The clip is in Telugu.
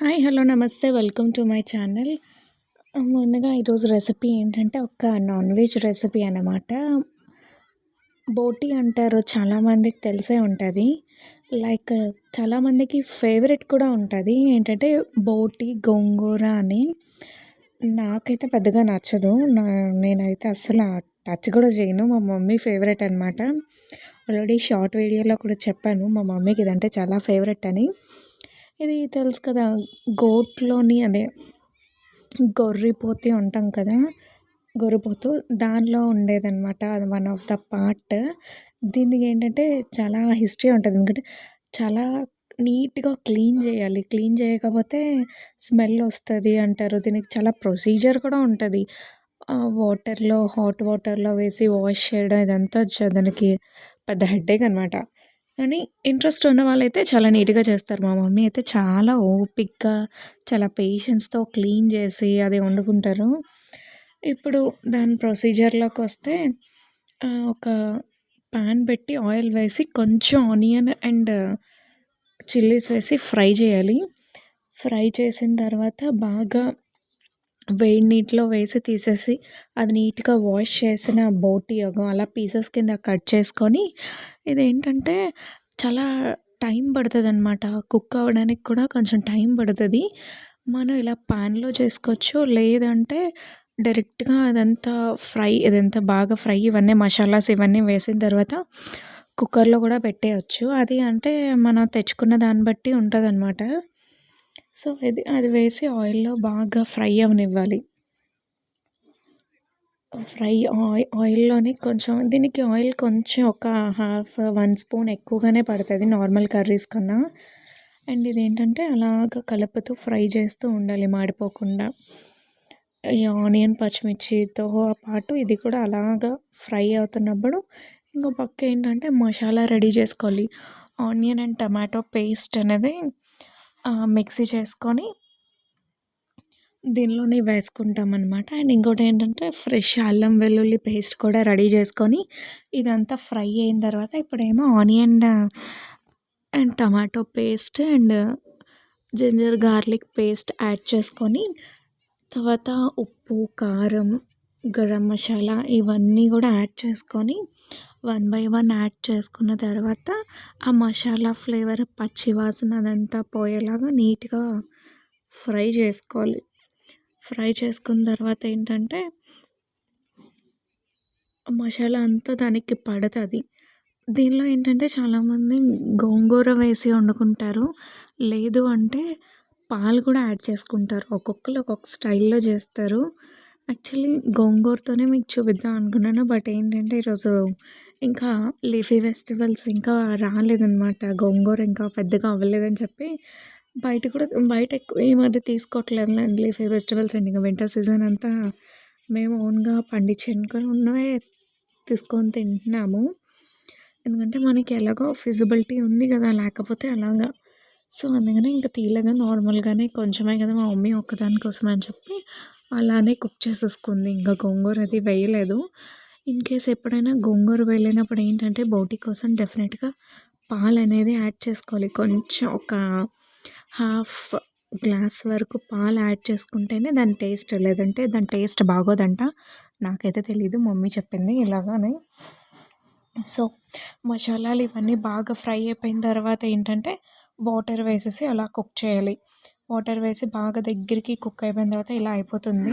హాయ్! హలో! నమస్తే. Welcome to my channel. ముందుగా ఈరోజు రెసిపీ ఏంటంటే, ఒక నాన్ వెజ్ రెసిపీ అనమాట. బోటీ అంటారు. చాలామందికి తెలిసే ఉంటది. లైక్ చాలామందికి ఫేవరెట్ కూడా ఉంటది. ఏంటంటే బోటీ, గోంగూర అని. నాకైతే పెద్దగా నచ్చదు. నేనైతే అస్సల టచ్ కూడా చేయను. మా మమ్మీ ఫేవరెట్ అనమాట. ఆల్రెడీ షార్ట్ వీడియోలో కూడా చెప్పాను. మా మమ్మీకి ఇదంటే చాలా ఫేవరెట్ అని. ఇది తెలుసు కదా! గోట్‌లోని అదే గొర్రెపోతు అంటాం కదా! గొర్రెపోతు దానిలో ఉండేదనమాట. అది వన్ ఆఫ్ ద పార్ట్. దీనికేంటంటే చాలా హిస్టరీ ఉంటది. ఎందుకంటే చాలా నీట్‌గా క్లీన్ చేయాలి. క్లీన్ చేయకపోతే స్మెల్ వస్తది అంటారు. దీనికి చాలా ప్రొసీజర్ కూడా ఉంటది. హాట్ వాటర్‌లో వేసి వాష్ చేయడం ఇదంతా దానికి పెద్ద హెడ్‌ఏక్ అనమాట. కానీ ఇంట్రెస్ట్ ఉన్న వాళ్ళైతే చాలా నీట్‌గా చేస్తారు. మా మమ్మీ అయితే చాలా ఓపికగా, చాలా పేషెన్స్‌తో క్లీన్ చేసి అది వండుకుంటారు. ఇప్పుడు దాని ప్రొసీజర్‌లోకొస్తే ఒక పాన్ పెట్టి ఆయిల్ వేసి కొంచెం ఆనియన్ అండ్ చిల్లీస్ వేసి ఫ్రై చేయాలి. ఫ్రై చేసిన తర్వాత బాగా వేడి నీటిలో వేసి తీసేసి అది నీట్‌గా వాష్ చేసిన బోటీ అలా పీసెస్ కింద కట్ చేసుకొని ఇదేంటంటే చాలా టైం పడతదనమాట. కుక్ అవ్వడానికి కూడా కొంచెం టైం పడతది. మనం ఇలా పాన్‌లో చేసుకోవచ్చు. లేదంటే డైరెక్ట్‌గా అదంతా ఇదంతా బాగా ఫ్రై ఇవన్నీ మసాలాస్ ఇవన్నీ వేసిన తర్వాత కుక్కర్‌లో కూడా పెట్టేయొచ్చు. అది అంటే మనం తెచ్చుకున్న దాన్ని బట్టి ఉంటదనమాట. సో, అది వేసి ఆయిల్‌లో బాగా ఫ్రై అవ్వనివ్వాలి. ఫ్రై ఆయిల్‌లోనే కొంచెం దీనికి ఆయిల్ కొంచెం ఒక 1 స్పూన్ ఎక్కువగానే పడతది నార్మల్ కర్రీస్ కన్నా. అండ్ ఇదేంటంటే అలాగా కలుపుతూ ఫ్రై చేస్తూ ఉండాలి మాడిపోకుండా. ఈ ఆనియన్, పచ్చిమిర్చితో పాటు ఇది కూడా అలాగా ఫ్రై అవుతున్నప్పుడు ఇంకో పక్క ఏంటంటే మసాలా రెడీ చేసుకోవాలి. ఆనియన్ అండ్ టమాటో పేస్ట్ అనేది మిక్సీ చేసుకొని దీనిలోనే వేసుకుంటామనమాట. అండ్ ఇంకోటేంటంటే ఫ్రెష్ అల్లం వెల్లుల్లి పేస్ట్ కూడా రెడీ చేసుకొని ఇదంతా ఫ్రై అయిన తర్వాత ఇప్పుడేమో onion and tomato paste and ginger garlic paste add చేసుకొని తర్వాత ఉప్పు, కారం, గరం మసాలా ఇవన్నీ కూడా యాడ్ చేసుకొని 1 బై 1 యాడ్ చేసుకున్న తర్వాత ఆ మసాలా ఫ్లేవర్ పచ్చి వాసన అదంతా పోయేలాగా నీట్‌గా ఫ్రై చేసుకోవాలి. ఫ్రై చేసుకున్న తర్వాత ఏంటంటే మసాలా అంతా దానికి పడతది. దీనిలో ఏంటంటే చాలామంది గోంగూర వేసి వండుకుంటారు. లేదు అంటే పాలు కూడా యాడ్ చేసుకుంటారు. ఒక్కొక్కళ్ళు ఒక్కొక్క స్టైల్‌లో చేస్తారు. యాక్చువల్లీ గోంగూరతోనే మీకు చూపిద్దాం అనుకున్నాను. బట్ ఏంటంటే ఈరోజు ఇంకా లీఫీ వెజిటబుల్స్ ఇంకా రాలేదనమాట. గోంగూర ఇంకా పెద్దగా అవ్వలేదని చెప్పి బయట ఎక్కువ ఈ మధ్య తీసుకోవట్లేదులేండి లీఫీ వెజిటబుల్స్ అండి. ఇంక వింటర్ సీజన్ అంతా మేము ఓన్‌గా పండించుకొని ఉన్నవే తీసుకొని తింటున్నాము. ఎందుకంటే మనకి ఎలాగో ఫిజిబిలిటీ ఉంది కదా! లేకపోతే అలాగా. సో, అందుకనే ఇంక తీయలేదు. నార్మల్‌గానే కొంచెమే కదా! మా మమ్మీ ఒక్కదాని కోసమే అని చెప్పి అలానే కుక్ చేసేసుకుంది. ఇంకా గోంగూర అది వేయలేదు. ఇన్‌కేస్ ఎప్పుడైనా గోంగూర వేయలేనప్పుడు ఏంటంటే బోటీ కోసం డెఫినెట్‌గా పాలనేది యాడ్ చేసుకోవాలి. కొంచెం ఒక హాఫ్ గ్లాస్ వరకు పాలు యాడ్ చేసుకుంటేనే దాని టేస్ట్ లేదంటే దాని టేస్ట్ బాగోదంట. నాకైతే తెలీదు. మమ్మీ చెప్పింది ఇలాగని. సో, మసాలాలు ఇవన్నీ బాగా ఫ్రై అయిపోయిన తర్వాత ఏంటంటే వాటర్ వేసేసి అలా కుక్ చేయాలి. వాటర్ వేసి బాగా దగ్గరికి కుక్ అయిపోయిన తర్వాత ఇలా అయిపోతుంది.